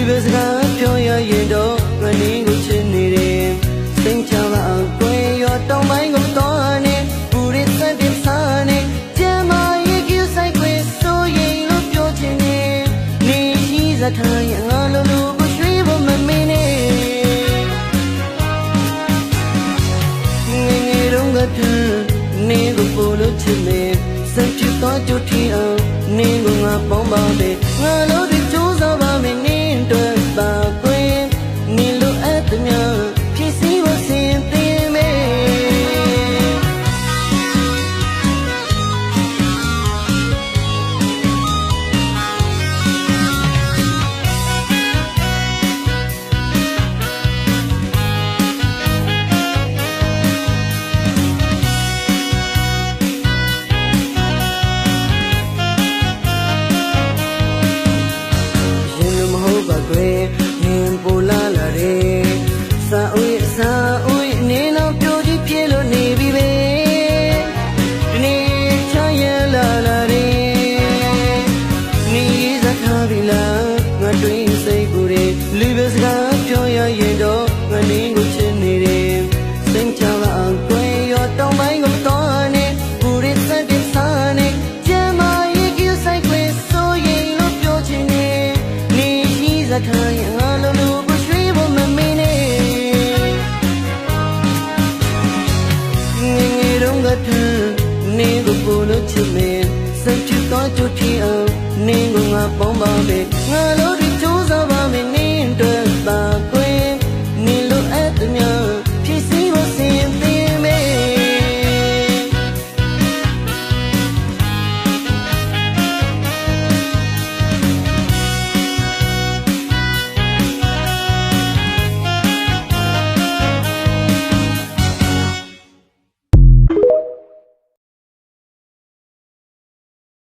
ပဲစကားပြောရရင်တော့ငါနေကိုချစ်နေတယ်စိတ်ချပါအောင်ကိုရောတောင်းပိုင်းကိုတော့နေဘူးရစတဲ့စားနေကျမရဲ့ကြည့်ဆိုင်ကိုဆိုရင်လို့ပြောချင်နေနေရှိစထားရင်ငါလိုလိုကိုရွှေဖို့မမင်းနေငယ်တော့ကတည်းနေကိုပို့လို့ချစ်နေစံချတော့ကြွထီအောင်နေကိုငါပေါင်းပါပဲငါလိုဒီကြိုးစားပါမယ်နေတော့ပါကွင်းနေလိုအပ်တဲ့များဖြစ်စီဖို့စင်တင်မယ်လူပဲစကားပြောရရင်တော့ငါနေကိုချစ်နေတယ်စိတ်ချပါအောင်ကိုရောတောင်းပိုင်းကိုတော့နေဘူးရစတဲ့စားနေကျမရဲ့ကြည့်ဆိုင်ကိုဆိုရင်လို့ပြောချင်နေနေရှိစကားရင်ငါလိုလိုကိုရွှေဖို့မမင်းနေငယ်တော့ကတည်းနေကိုပို့လို့ချစ်မယ်စိတ်ချတော့ကြွထီအောင်နေကိုငါပေါင်းပါပဲငါ